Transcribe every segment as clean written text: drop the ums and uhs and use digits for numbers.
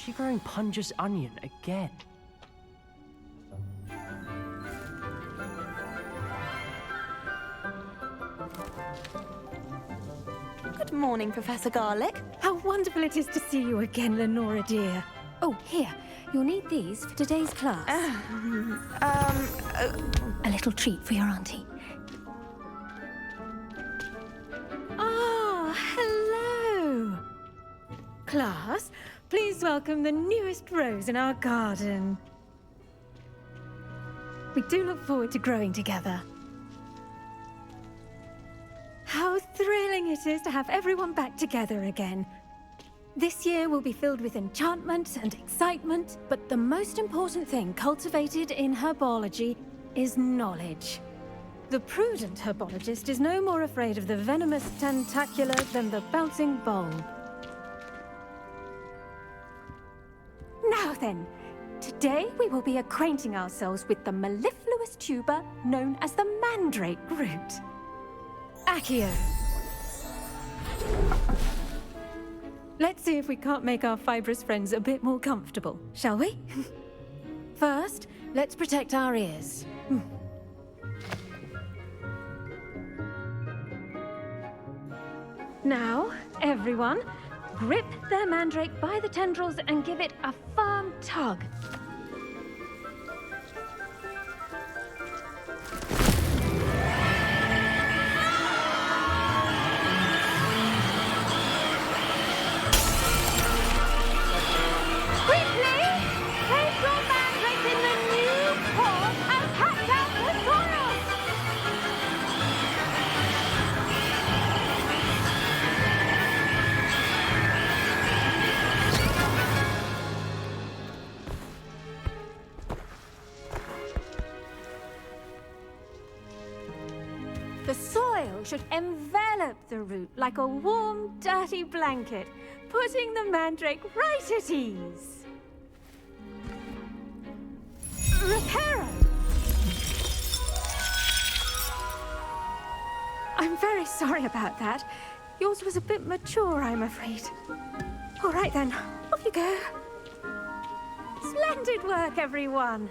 she growing Punja's onion again? Good morning, Professor Garlick. How wonderful it is to see you again, Lenora dear. Oh, here. You'll need these for today's class. A little treat for your auntie. Ah, hello. Class, please welcome the newest rose in our garden. We do look forward to growing together. How thrilling it is to have everyone back together again. This year will be filled with enchantment and excitement, but the most important thing cultivated in herbology is knowledge. The prudent herbologist is no more afraid of the venomous tentacula than the bouncing bulb. Now then, today we will be acquainting ourselves with the mellifluous tuber known as the mandrake root. Accio. Let's see if we can't make our fibrous friends a bit more comfortable, shall we? First, let's protect our ears. Now, everyone, grip their mandrake by the tendrils and give it a firm tug. The soil should envelop the root like a warm, dirty blanket, putting the mandrake right at ease. Reparo! I'm very sorry about that. Yours was a bit mature, I'm afraid. All right then, off you go. Splendid work, everyone!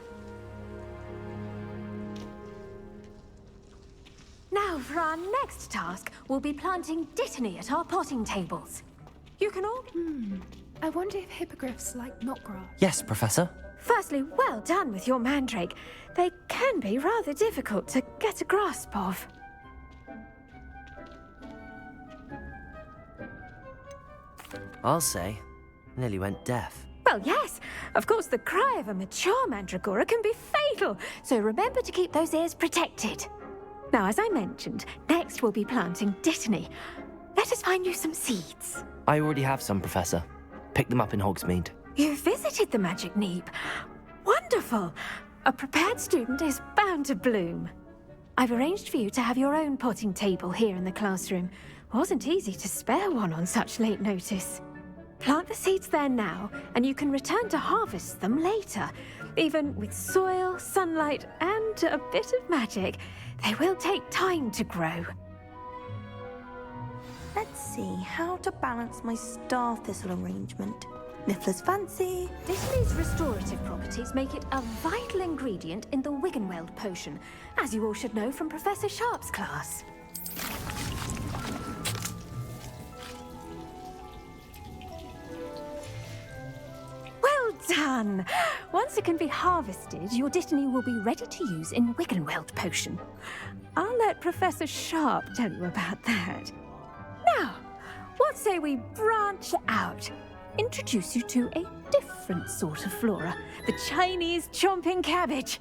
Now, for our next task, we'll be planting dittany at our potting tables. You can all... I wonder if hippogriffs like knotgrass. Yes, Professor. Firstly, well done with your mandrake. They can be rather difficult to get a grasp of. I'll say. Nearly went deaf. Well, yes. Of course, the cry of a mature mandragora can be fatal, so remember to keep those ears protected. Now, as I mentioned, next we'll be planting dittany. Let us find you some seeds. I already have some, Professor. Picked them up in Hogsmeade. You visited the Magic Neep. Wonderful! A prepared student is bound to bloom. I've arranged for you to have your own potting table here in the classroom. Wasn't easy to spare one on such late notice. Plant the seeds there now, and you can return to harvest them later. Even with soil, sunlight, and a bit of magic, they will take time to grow. Let's see how to balance my star thistle arrangement. Niffler's fancy. Dittany's restorative properties make it a vital ingredient in the Wiggenweld potion, as you all should know from Professor Sharp's class. Well done! Once it can be harvested, your dittany will be ready to use in Wiggenweld potion. I'll let Professor Sharp tell you about that. Now, what say we branch out? Introduce you to a different sort of flora, the Chinese chomping cabbage.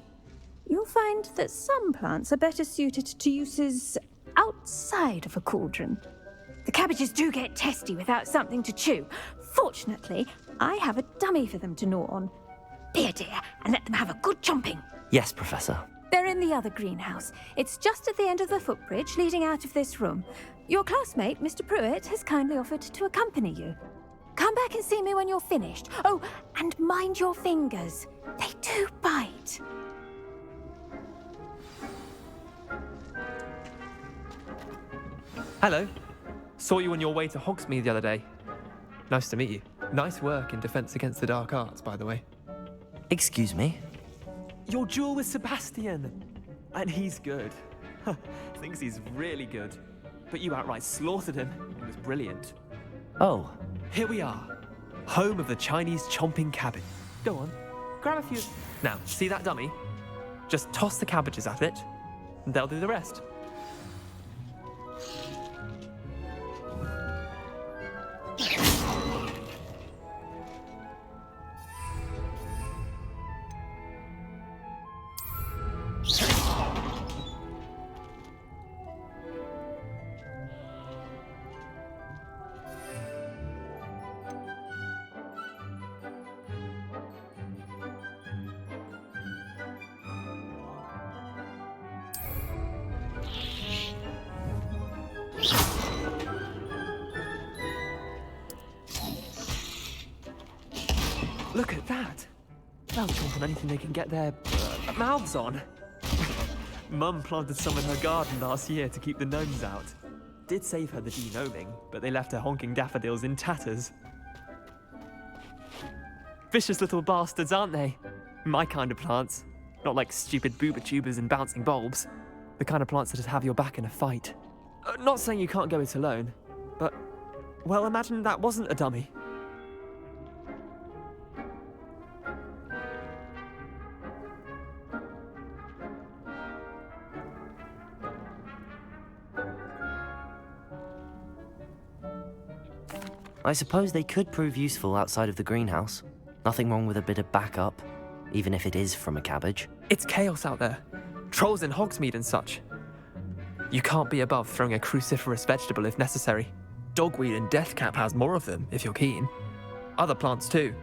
You'll find that some plants are better suited to uses outside of a cauldron. The cabbages do get testy without something to chew. Fortunately, I have a dummy for them to gnaw on. Be a dear and let them have a good chomping. Yes, Professor. They're in the other greenhouse. It's just at the end of the footbridge leading out of this room. Your classmate, Mr. Pruitt, has kindly offered to accompany you. Come back and see me when you're finished. Oh, and mind your fingers. They do bite. Hello. Saw you on your way to Hogsmeade the other day. Nice to meet you. Nice work in Defense Against the Dark Arts, by the way. Excuse me? Your duel with Sebastian! And he's good. Thinks he's really good. But you outright slaughtered him. It was brilliant. Oh, Here we are. Home of the Chinese chomping cabbage. Go on, grab a few. Now, see that dummy? Just toss the cabbages at it, and they'll do the rest. Look at that! They'll chomp on anything they can get their mouths on. Mum planted some in her garden last year to keep the gnomes out. Did save her the de-gnoming, but they left her honking daffodils in tatters. Vicious little bastards, aren't they? My kind of plants. Not like stupid booba tubers and bouncing bulbs. The kind of plants that just have your back in a fight. Not saying you can't go it alone, but, well, imagine that wasn't a dummy. I suppose they could prove useful outside of the greenhouse. Nothing wrong with a bit of backup, even if it is from a cabbage. It's chaos out there. Trolls in Hogsmeade and such. You can't be above throwing a cruciferous vegetable if necessary. Dogweed and deathcap has more of them, if you're keen. Other plants too.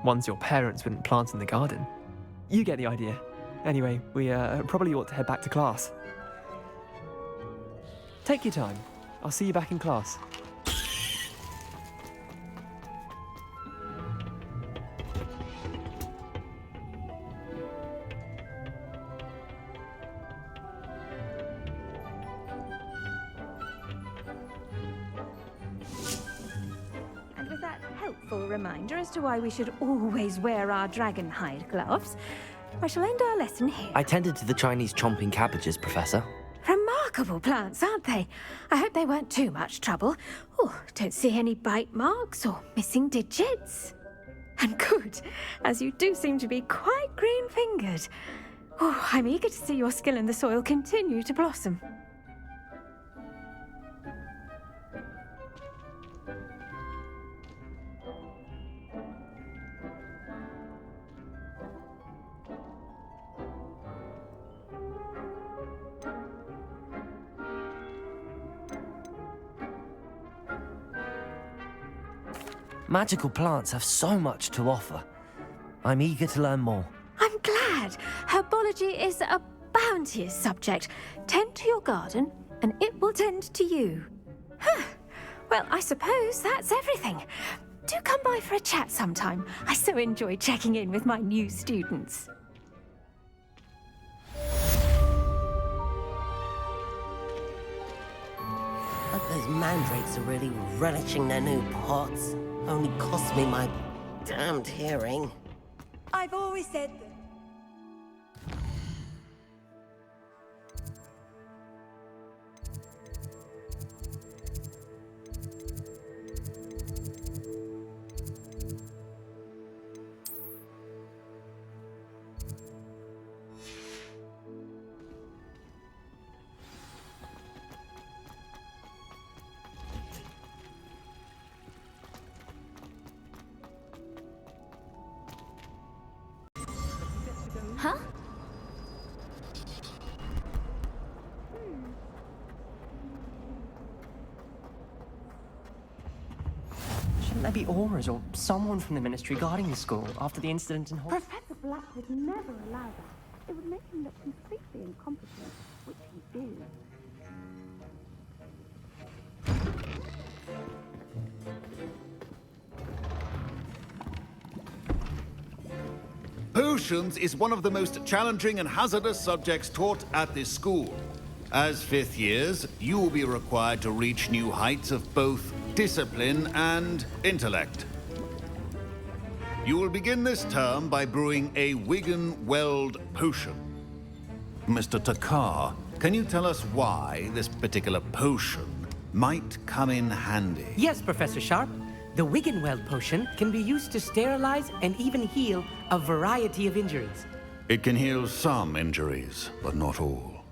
Ones your parents wouldn't plant in the garden. You get the idea. Anyway, we probably ought to head back to class. Take your time. I'll see you back in class. And with that helpful reminder as to why we should always wear our dragon hide gloves, I shall end our lesson here. I tended to the Chinese chomping cabbages, Professor. Remarkable plants, aren't they? I hope they weren't too much trouble. Oh, don't see any bite marks or missing digits. And good, as you do seem to be quite green-fingered. Oh, I'm eager to see your skill in the soil continue to blossom. Magical plants have so much to offer. I'm eager to learn more. I'm glad. Herbology is a bounteous subject. Tend to your garden, and it will tend to you. Huh. Well, I suppose that's everything. Do come by for a chat sometime. I so enjoy checking in with my new students. But those mandrakes are really relishing their new pots. Only cost me my damned hearing. I've always said that. Huh? Shouldn't there be auras or someone from the ministry guarding the school after the incident in Hogwarts? Professor Black would never allow that. It would make him look completely incompetent, which he did. Potions is one of the most challenging and hazardous subjects taught at this school. As fifth years, you will be required to reach new heights of both discipline and intellect. You will begin this term by brewing a Weld potion. Mr. Takar, can you tell us why this particular potion might come in handy? Yes, Professor Sharp. The Weld potion can be used to sterilize and even heal a variety of injuries. It can heal some injuries, but not all.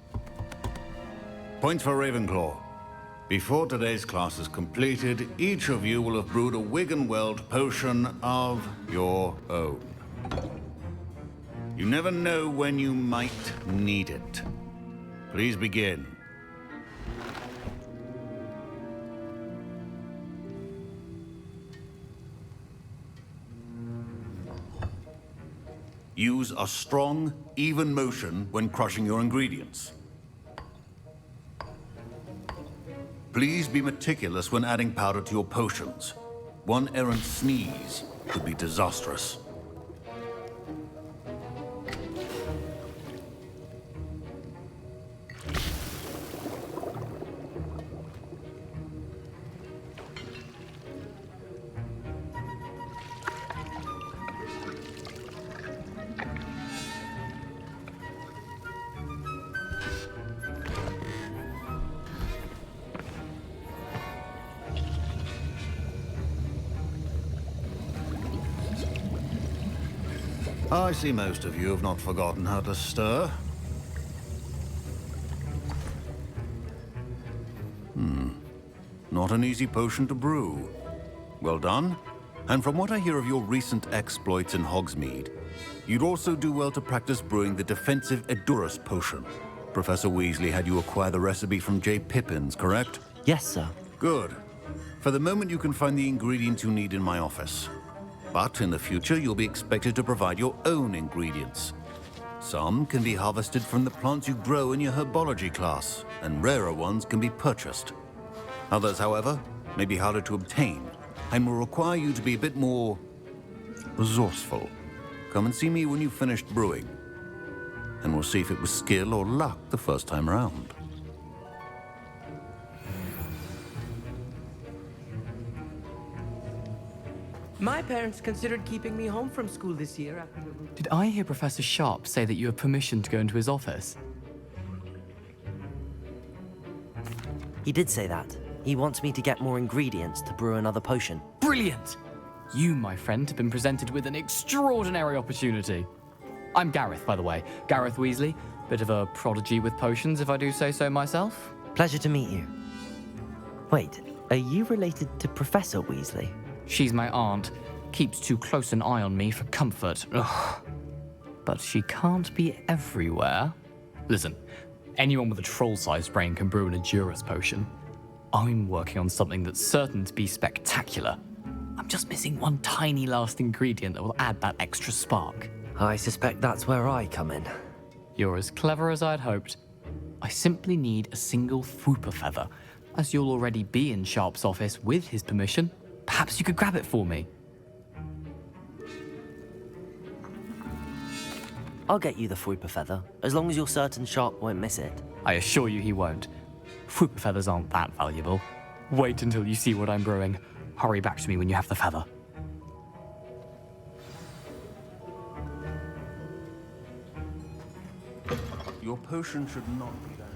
Points for Ravenclaw. Before today's class is completed, each of you will have brewed a Weld potion of your own. You never know when you might need it. Please begin. Use a strong, even motion when crushing your ingredients. Please be meticulous when adding powder to your potions. One errant sneeze could be disastrous. I see most of you have not forgotten how to stir. Not an easy potion to brew. Well done. And from what I hear of your recent exploits in Hogsmeade, you'd also do well to practice brewing the defensive Edurus potion. Professor Weasley had you acquire the recipe from J. Pippins, correct? Yes, sir. Good. For the moment, you can find the ingredients you need in my office. But in the future, you'll be expected to provide your own ingredients. Some can be harvested from the plants you grow in your herbology class, and rarer ones can be purchased. Others, however, may be harder to obtain, and will require you to be a bit more resourceful. Come and see me when you've finished brewing, and we'll see if it was skill or luck the first time around. My parents considered keeping me home from school this year after... Did I hear Professor Sharp say that you have permission to go into his office? He did say that. He wants me to get more ingredients to brew another potion. Brilliant! You, my friend, have been presented with an extraordinary opportunity. I'm Gareth, by the way. Gareth Weasley. Bit of a prodigy with potions, if I do say so myself. Pleasure to meet you. Wait, are you related to Professor Weasley? She's my aunt. Keeps too close an eye on me for comfort. Ugh. But she can't be everywhere. Listen, anyone with a troll-sized brain can brew an Edurus potion. I'm working on something that's certain to be spectacular. I'm just missing one tiny last ingredient that will add that extra spark. I suspect that's where I come in. You're as clever as I'd hoped. I simply need a single Fwooper feather. As you'll already be in Sharp's office with his permission, perhaps you could grab it for me. I'll get you the Fwooper feather, as long as you're certain Sharp won't miss it. I assure you he won't. Fwooper feathers aren't that valuable. Wait until you see what I'm brewing. Hurry back to me when you have the feather. Your potion should not be there.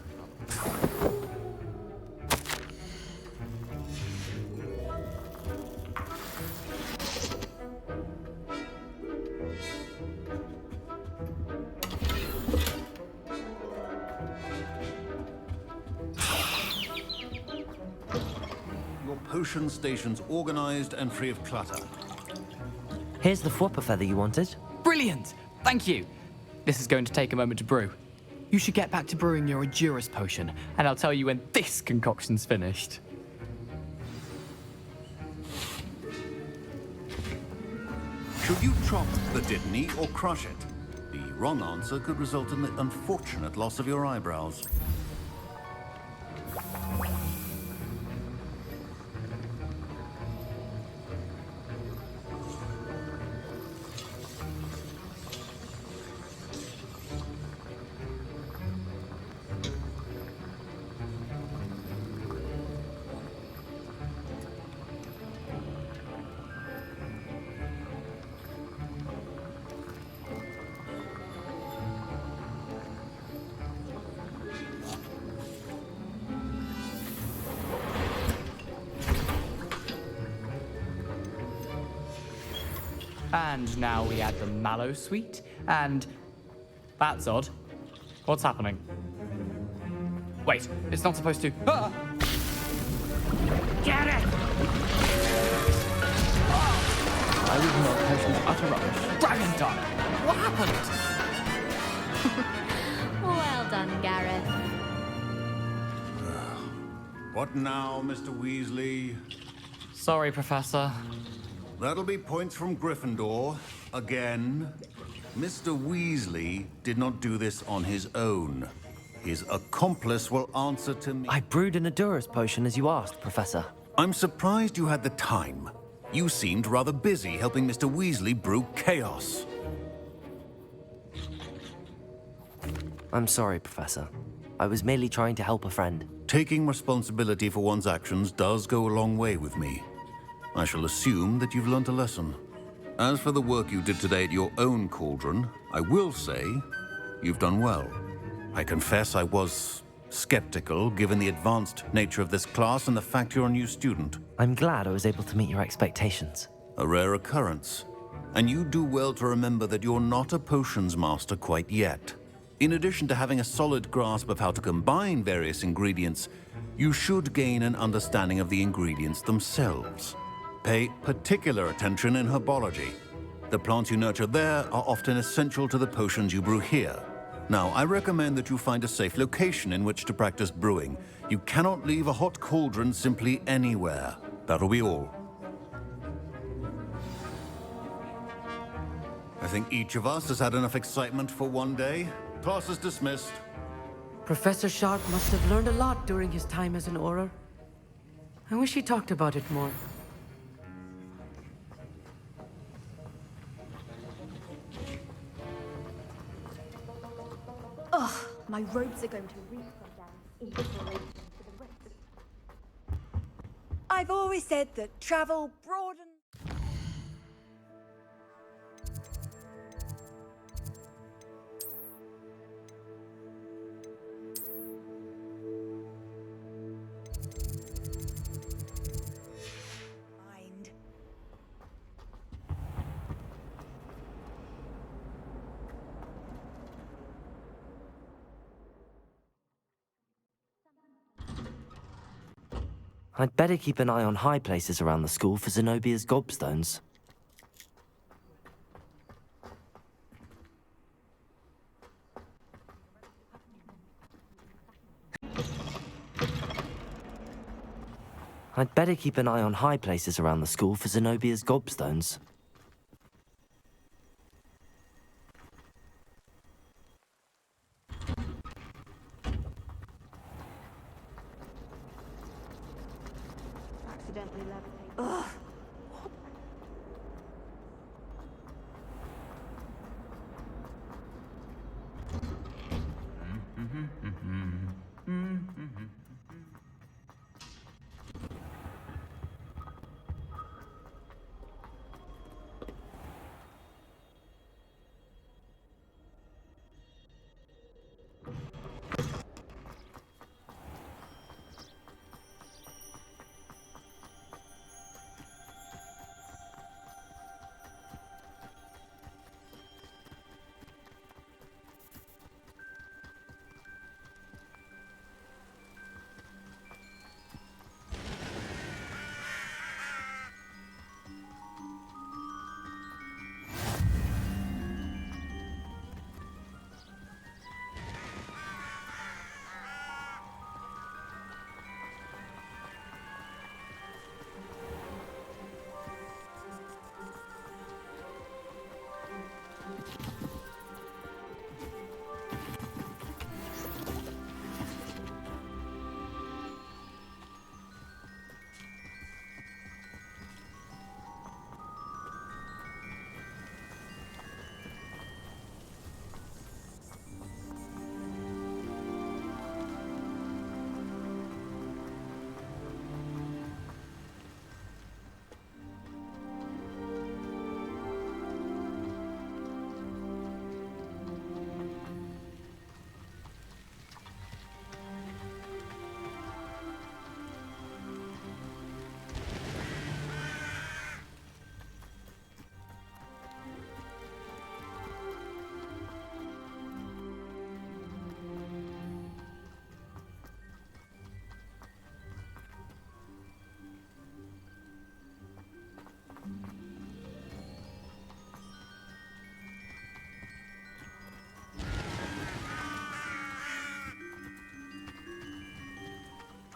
Potion stations organized and free of clutter. Here's the Fwooper feather you wanted. Brilliant! Thank you! This is going to take a moment to brew. You should get back to brewing your Edurus potion, and I'll tell you when this concoction's finished. Should you chop the Dittany or crush it? The wrong answer could result in the unfortunate loss of your eyebrows. And now we add the mallow sweet, and... That's odd. What's happening? Wait, it's not supposed to... Ah! Get it! I would not potions utter rubbish. Dragon time! What happened? Well done, Gareth. What now, Mr. Weasley? Sorry, Professor. That'll be points from Gryffindor. Again. Mr. Weasley did not do this on his own. His accomplice will answer to me. I brewed an Adurus potion as you asked, Professor. I'm surprised you had the time. You seemed rather busy helping Mr. Weasley brew chaos. I'm sorry, Professor. I was merely trying to help a friend. Taking responsibility for one's actions does go a long way with me. I shall assume that you've learnt a lesson. As for the work you did today at your own cauldron, I will say you've done well. I confess I was skeptical, given the advanced nature of this class and the fact you're a new student. I'm glad I was able to meet your expectations. A rare occurrence. And you do well to remember that you're not a potions master quite yet. In addition to having a solid grasp of how to combine various ingredients, you should gain an understanding of the ingredients themselves. Pay particular attention in herbology. The plants you nurture there are often essential to the potions you brew here. Now, I recommend that you find a safe location in which to practice brewing. You cannot leave a hot cauldron simply anywhere. That'll be all. I think each of us has had enough excitement for one day. Class is dismissed. Professor Sharp must have learned a lot during his time as an Auror. I wish he talked about it more. Ugh, my robes are going to reek from down in preparation for the rest of I've always said that travel broadens. Mind. I'd better keep an eye on high places around the school for Zenobia's gobstones. I'd better keep an eye on high places around the school for Zenobia's gobstones. Accidentally levitate. Ugh.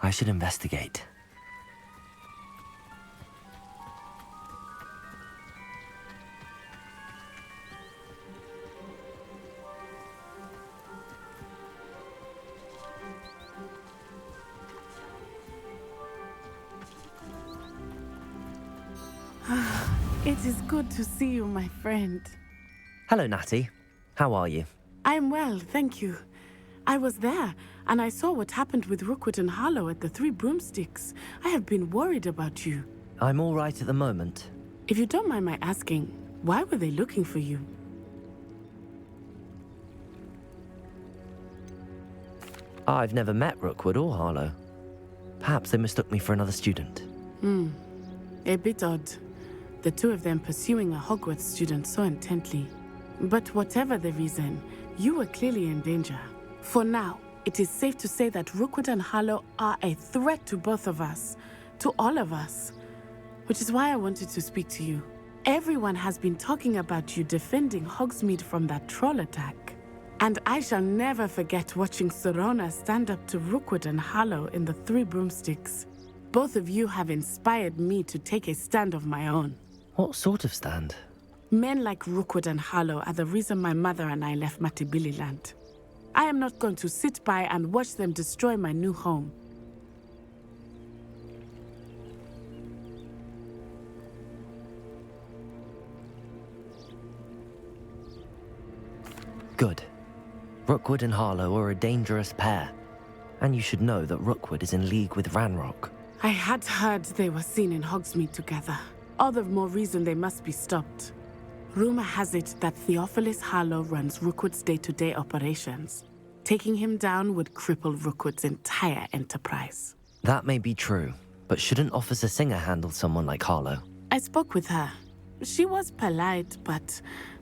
I should investigate. It is good to see you, my friend. Hello, Natty. How are you? I'm well, thank you. I was there, and I saw what happened with Rookwood and Harlow at the Three Broomsticks. I have been worried about you. I'm all right at the moment. If you don't mind my asking, why were they looking for you? I've never met Rookwood or Harlow. Perhaps they mistook me for another student. A bit odd. The two of them pursuing a Hogwarts student so intently. But whatever the reason, you were clearly in danger. For now, it is safe to say that Rookwood and Harlow are a threat to both of us. To all of us. Which is why I wanted to speak to you. Everyone has been talking about you defending Hogsmeade from that troll attack. And I shall never forget watching Serona stand up to Rookwood and Harlow in the Three Broomsticks. Both of you have inspired me to take a stand of my own. What sort of stand? Men like Rookwood and Harlow are the reason my mother and I left Matabeleland. I am not going to sit by and watch them destroy my new home. Good. Rookwood and Harlow are a dangerous pair. And you should know that Rookwood is in league with Ranrock. I had heard they were seen in Hogsmeade together. All the more reason they must be stopped. Rumor has it that Theophilus Harlow runs Rookwood's day-to-day operations. Taking him down would cripple Rookwood's entire enterprise. That may be true, but shouldn't Officer Singer handle someone like Harlow? I spoke with her. She was polite, but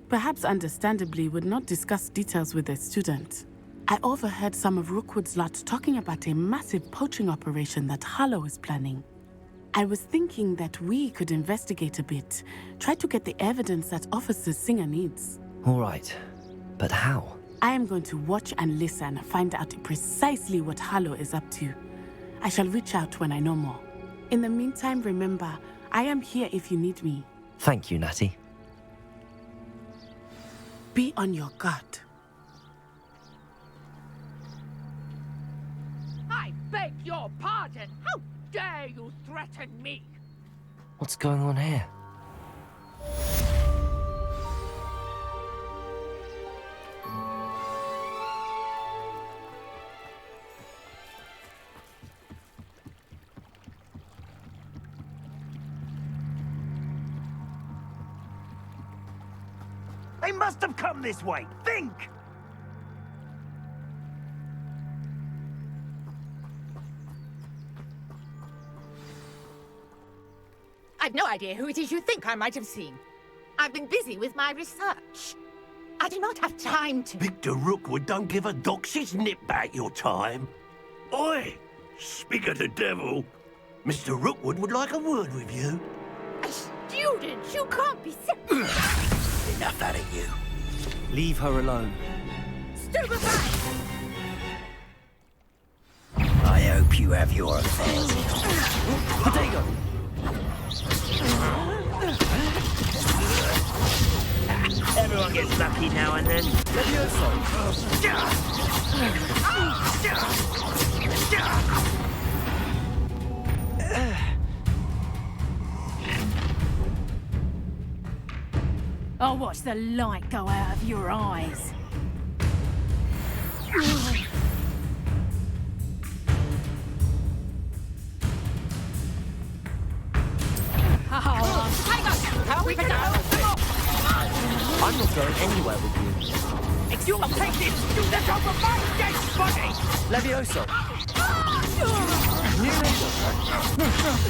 perhaps understandably would not discuss details with a student. I overheard some of Rookwood's lot talking about a massive poaching operation that Harlow is planning. I was thinking that we could investigate a bit, try to get the evidence that Officer Singer needs. All right, but how? I am going to watch and listen, find out precisely what Harlow is up to. I shall reach out when I know more. In the meantime, remember, I am here if you need me. Thank you, Natty. Be on your guard. I beg your pardon. How dare you threaten me? What's going on here? They must have come this way. Think! I've no idea who it is you think I might have seen. I've been busy with my research. I do not have time to... Victor Rookwood don't give a doxy's nip back your time. Oi! Speak of the devil. Mr. Rookwood would like a word with you. A student? You can't be so... Enough out of you. Leave her alone. Stupefy! I hope you have your affairs. Potato! Everyone gets lucky now and then. I'll watch the light go out of your eyes. I'm not going anywhere with you. If you will take this, you let off of my dead body! Levioso!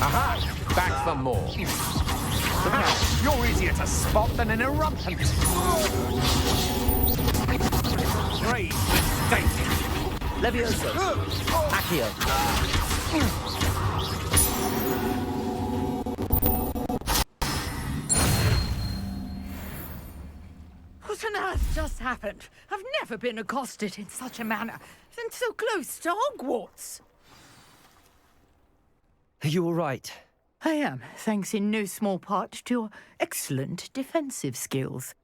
Aha! Back for more. You're easier to spot than an eruption. Great mistake. Levioso! Accio! What on earth just happened? I've never been accosted in such a manner, and so close to Hogwarts. Are you all right? I am, thanks in no small part to your excellent defensive skills.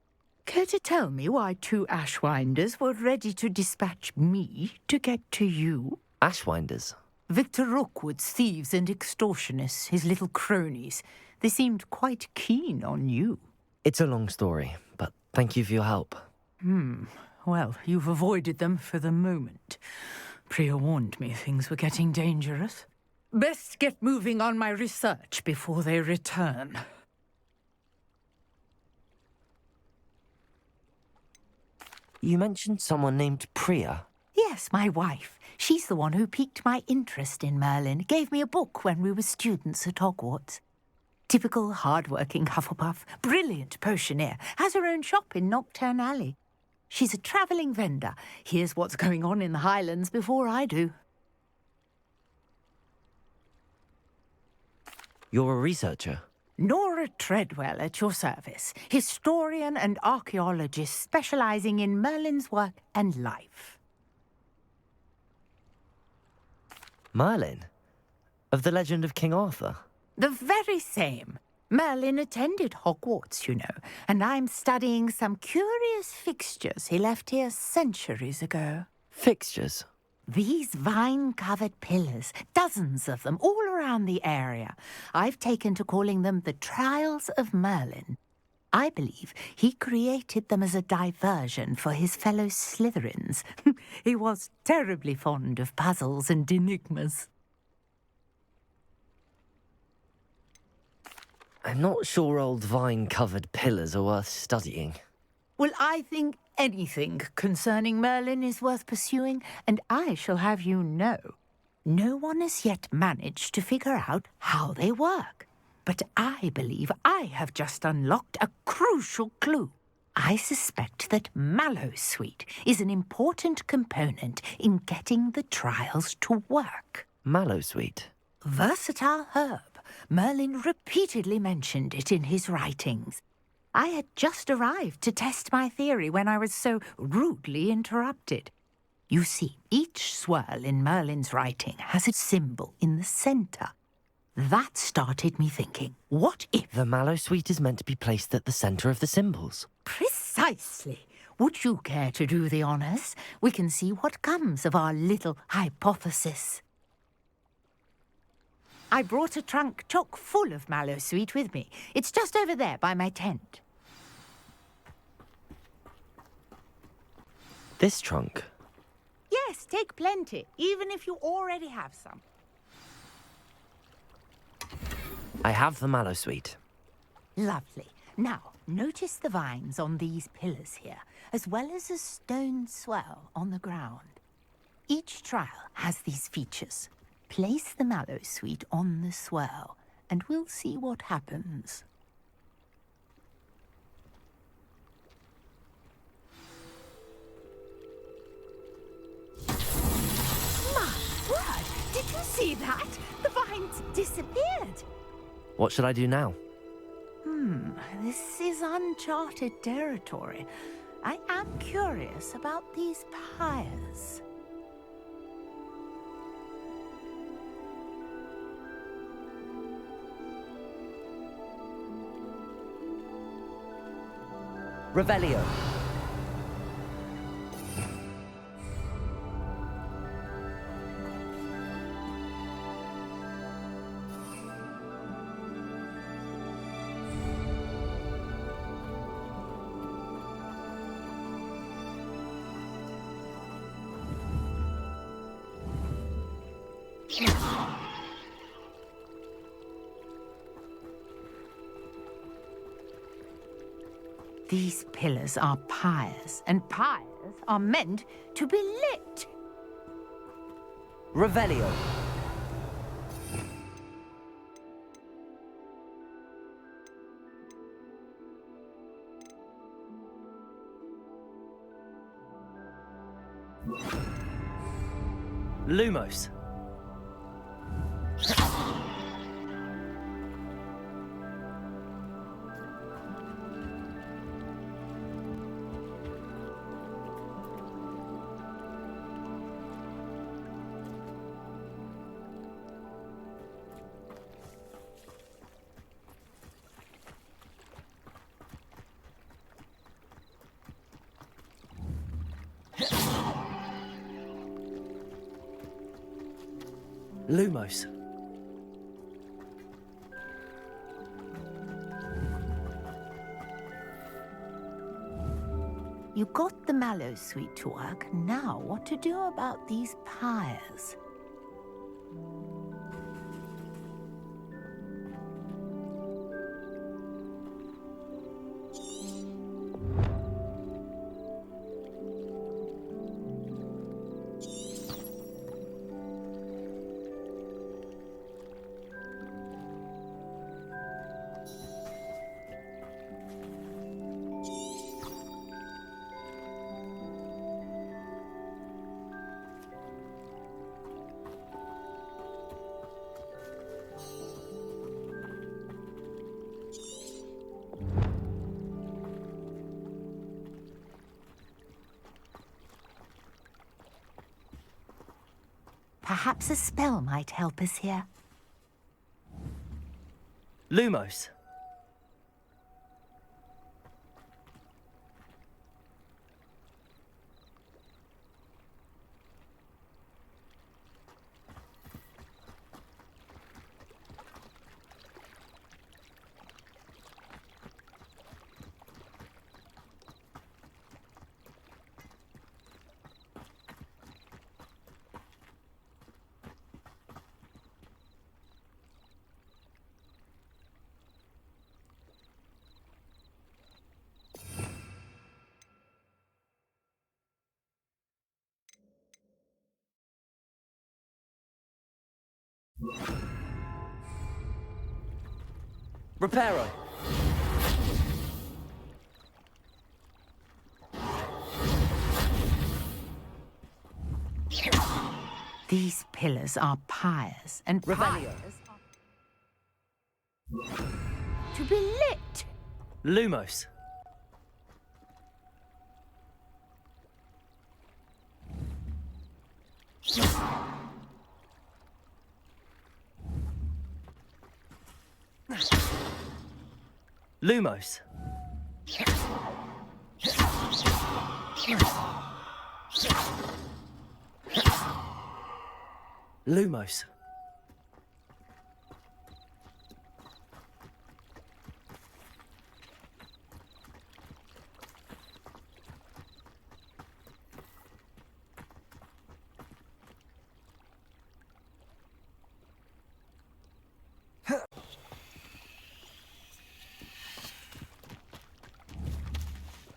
Care to tell me why 2 Ashwinders were ready to dispatch me to get to you? Ashwinders? Victor Rookwood's thieves and extortionists, his little cronies. They seemed quite keen on you. It's a long story, but thank you for your help. Well, you've avoided them for the moment. Priya warned me things were getting dangerous. Best get moving on my research before they return. You mentioned someone named Priya. Yes, my wife. She's the one who piqued my interest in Merlin. Gave me a book when we were students at Hogwarts. Typical hard-working Hufflepuff, brilliant potioneer, has her own shop in Nocturne Alley. She's a travelling vendor. Hears what's going on in the Highlands before I do. You're a researcher? Nora Treadwell at your service, historian and archaeologist specialising in Merlin's work and life. Merlin? Of the legend of King Arthur? The very same. Merlin attended Hogwarts, you know, and I'm studying some curious fixtures he left here centuries ago. Fixtures? These vine-covered pillars, dozens of them, all around the area. I've taken to calling them the Trials of Merlin. I believe he created them as a diversion for his fellow Slytherins. He was terribly fond of puzzles and enigmas. I'm not sure old vine-covered pillars are worth studying. Well, I think anything concerning Merlin is worth pursuing, and I shall have you know, no one has yet managed to figure out how they work. But I believe I have just unlocked a crucial clue. I suspect that Mallowsweet is an important component in getting the trials to work. Mallowsweet? Versatile herb. Merlin repeatedly mentioned it in his writings. I had just arrived to test my theory when I was so rudely interrupted. You see, each swirl in Merlin's writing has a symbol in the centre. That started me thinking, what if... The Mallowsweet is meant to be placed at the centre of the symbols. Precisely. Would you care to do the honours? We can see what comes of our little hypothesis. I brought a trunk chock full of Mallowsweet with me. It's just over there by my tent. This trunk? Yes, take plenty, even if you already have some. I have the Mallowsweet. Lovely. Now, notice the vines on these pillars here, as well as a stone swell on the ground. Each trial has these features. Place the Mallowsweet on the swirl, and we'll see what happens. My word! Did you see that? The vines disappeared. What should I do now? This is uncharted territory. I am curious about these pyres. Revelio. These pillars are pyres, and pyres are meant to be lit. Revelio. Lumos. Lumos. You got the Mallow Suite to work. Now, what to do about these pyres? Perhaps a spell might help us here. Lumos. Reparo. These pillars are pyres, and Revelio. pyres to be lit. Lumos. Lumos. Lumos.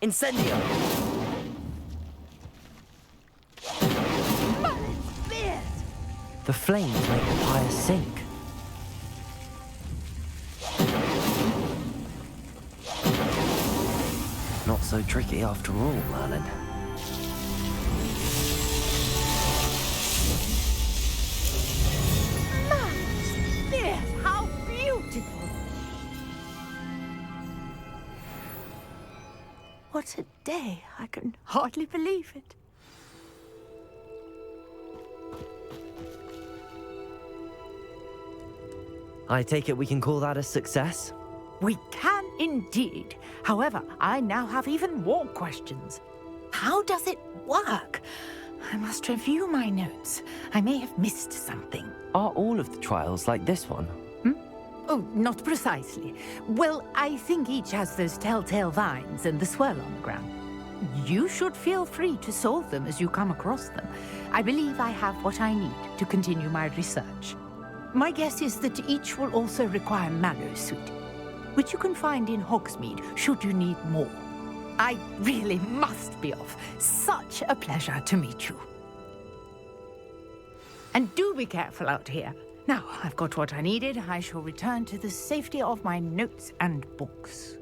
Incendio! The flames make the pyre sink. Not so tricky after all, Merlin. How beautiful! What a day. I can hardly believe it. I take it we can call that a success? We can indeed. However, I now have even more questions. How does it work? I must review my notes. I may have missed something. Are all of the trials like this one? Oh, not precisely. Well, I think each has those telltale vines and the swirl on the ground. You should feel free to solve them as you come across them. I believe I have what I need to continue my research. My guess is that each will also require Mallow Suite, which you can find in Hogsmeade should you need more. I really must be off. Such a pleasure to meet you. And do be careful out here. Now, I've got what I needed. I shall return to the safety of my notes and books.